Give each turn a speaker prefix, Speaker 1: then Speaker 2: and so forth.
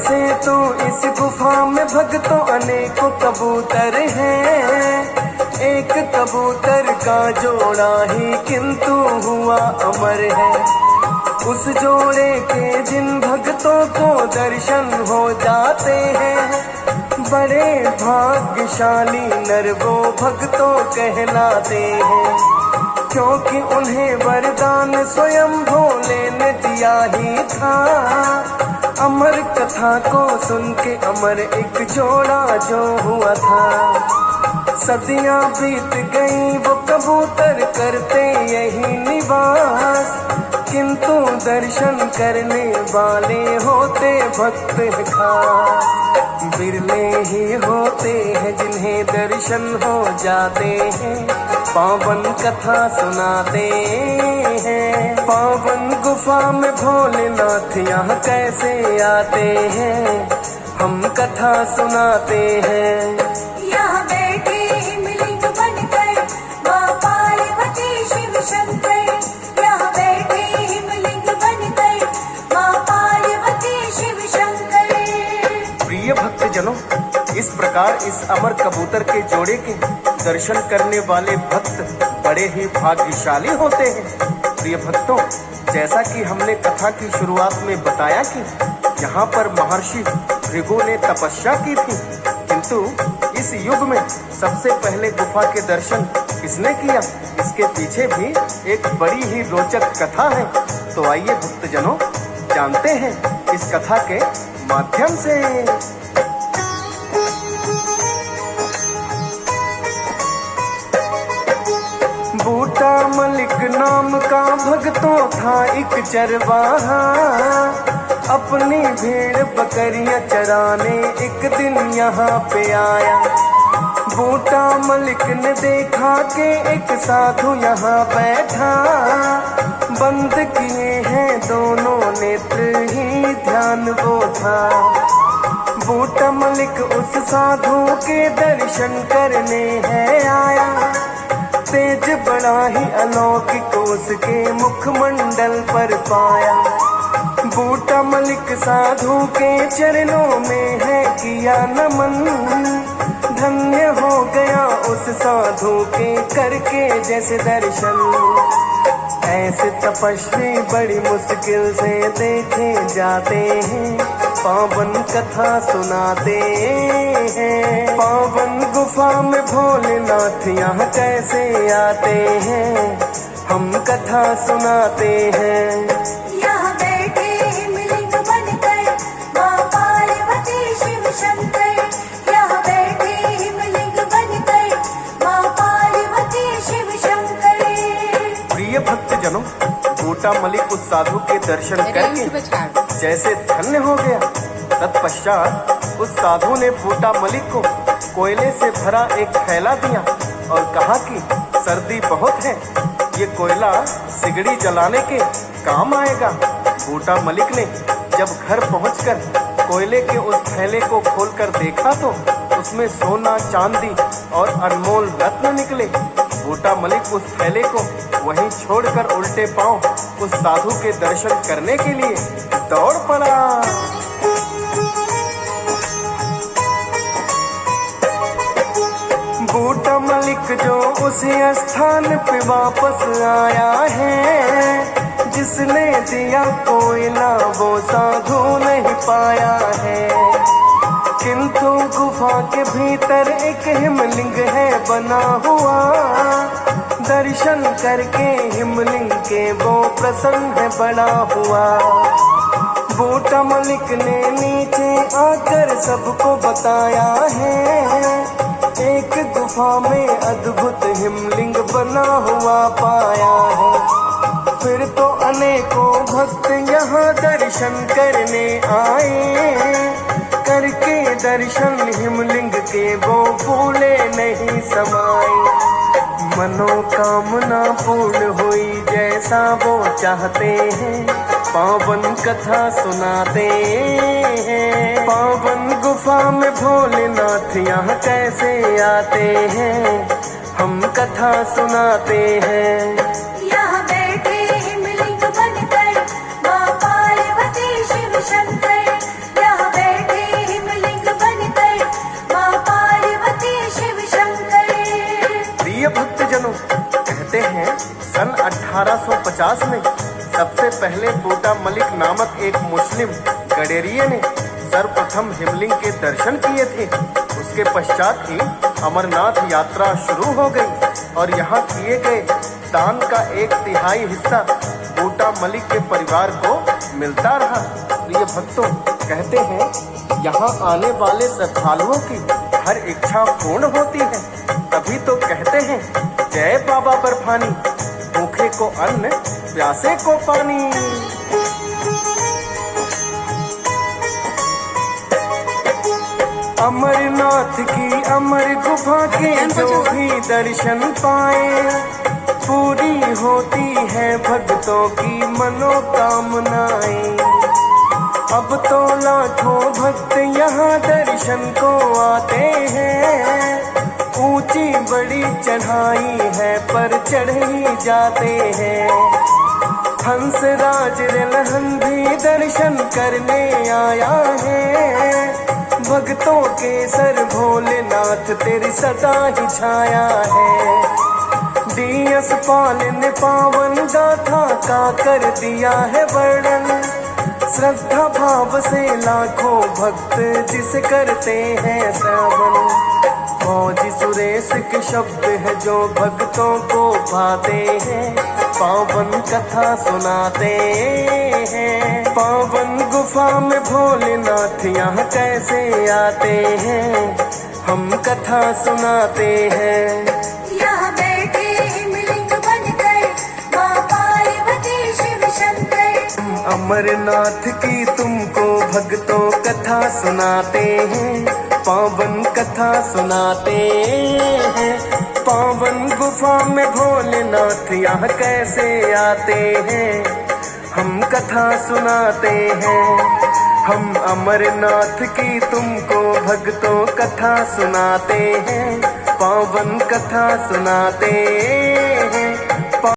Speaker 1: से तो इस गुफा में भक्तों अनेकों कबूतर हैं। एक कबूतर का जोड़ा ही किंतु हुआ अमर है। उस जोड़े के जिन भक्तों को दर्शन हो जाते हैं, बड़े भाग्यशाली नर वो भक्तों कहलाते हैं। क्योंकि उन्हें वरदान स्वयं भोले ने दिया ही था। अमर कथा को सुन के अमर एक जोड़ा जो हुआ था। सदियां बीत गई वो कबूतर करते यही निवास, किंतु दर्शन करने वाले होते भक्त खास। बिरले ही होते हैं जिन्हें दर्शन हो जाते हैं, पावन कथा सुनाते हैं। पावन गुफा में भोलेनाथ यहाँ कैसे आते हैं, हम कथा सुनाते हैं।
Speaker 2: यहाँ बैठे हिमलिंग बनकर माँ पार्वती शिव शंकर। यहाँ बैठे हिमलिंग बनकर माँ पार्वती शिव शंकर।
Speaker 1: प्रिय भक्तजनों, इस प्रकार इस अमर कबूतर के जोड़े के दर्शन करने वाले भक्त बड़े ही भाग्यशाली होते हैं। प्रिय भक्तों, जैसा कि हमने कथा की शुरुआत में बताया कि यहाँ पर महर्षि भृगु ने तपस्या की थी, किंतु इस युग में सबसे पहले गुफा के दर्शन किसने किया, इसके पीछे भी एक बड़ी ही रोचक कथा है। तो आइए भक्तजनों, जानते हैं इस कथा के माध्यम से। बूटा मलिक नाम का भक्तों था एक चरवाहा। अपनी भेड़ बकरियां चराने एक दिन यहाँ पे आया। बूटा मलिक ने देखा कि एक साधु यहाँ बैठा। बंद किए हैं दोनों नेत्र ही ध्यान वो था। बूटा मलिक उस साधु के दर्शन करने है आया। तेज बड़ा ही अलौकिक उसके मुखमंडल पर पाया। बूटा मलिक साधु के चरणों में है किया नमन। धन्य हो गया उस साधु के करके जैसे दर्शन। ऐसे तपस्वी बड़ी मुश्किल से देखे जाते हैं, पावन कथा सुनाते हैं। पावन गुफा में भोलेनाथ यहाँ कैसे आते हैं, हम कथा सुनाते हैं।
Speaker 2: यहाँ बैठे हिमलिंग बनकर माँ पार्वती शिव शंकर। यहाँ बैठे हिमलिंग बनकर माँ पार्वती शिव शंकर।
Speaker 1: प्रिय भक्तजनों, बूटा मलिक उस साधु के दर्शन करके जैसे धन्य हो गया। तत्पश्चात उस साधु ने बूटा मलिक को कोयले से भरा एक थैला दिया और कहा कि सर्दी बहुत है, ये कोयला सिगड़ी जलाने के काम आएगा। बूटा मलिक ने जब घर पहुंचकर कोयले के उस थैले को खोलकर देखा तो उसमें सोना, चांदी और अनमोल रत्न निकले। बूटा मलिक उस थैले को वहीं छोड़कर उल्टे पांव उस साधु के दर्शन करने के लिए दौड़ पड़ा। बूटा मलिक जो उसी स्थान पे वापस आया है, जिसने दिया कोयला वो साधु नहीं पाया है। किंतु गुफा के भीतर एक हिमलिंग है बना हुआ। दर्शन करके हिमलिंग के वो प्रसन्न है बड़ा हुआ। बूटा मलिक ने नीचे आकर सबको बताया है, एक गुफा में अद्भुत हिमलिंग बना हुआ पाया है। फिर तो अनेकों भक्त यहाँ दर्शन करने आए। करके दर्शन हिमलिंग के वो फूले नहीं समाए। मनोकामना पूर्ण हुई जैसा वो चाहते हैं, पावन कथा सुनाते हैं। पावन गुफा में भोलेनाथ यहाँ कैसे आते हैं, हम कथा सुनाते हैं।
Speaker 2: यहाँ बैठे हिमलिंग बनकर माँ पार्वती शिव शंकर। यहाँ बैठे
Speaker 1: 1950 में सबसे पहले बूटा मलिक नामक एक मुस्लिम गडेरिये ने सर्वप्रथम हिमलिंग के दर्शन किए थे। उसके पश्चात ही अमरनाथ यात्रा शुरू हो गई और यहाँ किए गए दान का 1/3 हिस्सा बूटा मलिक के परिवार को मिलता रहा। प्रिय भक्तों, कहते हैं यहाँ आने वाले श्रद्धालुओं की हर इच्छा पूर्ण होती है। तभी तो कहते हैं जय बाबा बर्फानी, भूखे को अन्न प्यासे को पानी। अमरनाथ की अमर गुफा के जो भी दर्शन पाए, पूरी होती है भक्तों की मनोकामनाएं। अब तो लाखों भक्त यहाँ दर्शन को आते हैं। ऊंची बड़ी चढ़ाई है पर चढ़ ही जाते हैं। हंसराज रेलहन भी दर्शन करने आया है। भक्तों के सर भोलेनाथ तेरी सदा ही छाया है। दियस पाल ने पावन गाथा का कर दिया है वर्णन। श्रद्धा भाव से लाखों भक्त जिसे करते हैं श्रवण। फौजी सुरेश के शब्द है जो भक्तों को भाते हैं। पावन कथा सुनाते हैं। पावन गुफा में भोलेनाथ यहाँ कैसे आते हैं, हम कथा सुनाते हैं।
Speaker 2: यहाँ बैठे हिमलिंग बनकर माँ पार्वती शिव शंकर।
Speaker 1: अमरनाथ की तुमको भक्तों कथा सुनाते हैं। पावन कथा सुनाते हैं। पावन गुफा में भोलेनाथ यहाँ कैसे आते हैं, हम कथा सुनाते हैं। हम अमरनाथ की तुमको भक्तों कथा सुनाते हैं। पावन कथा सुनाते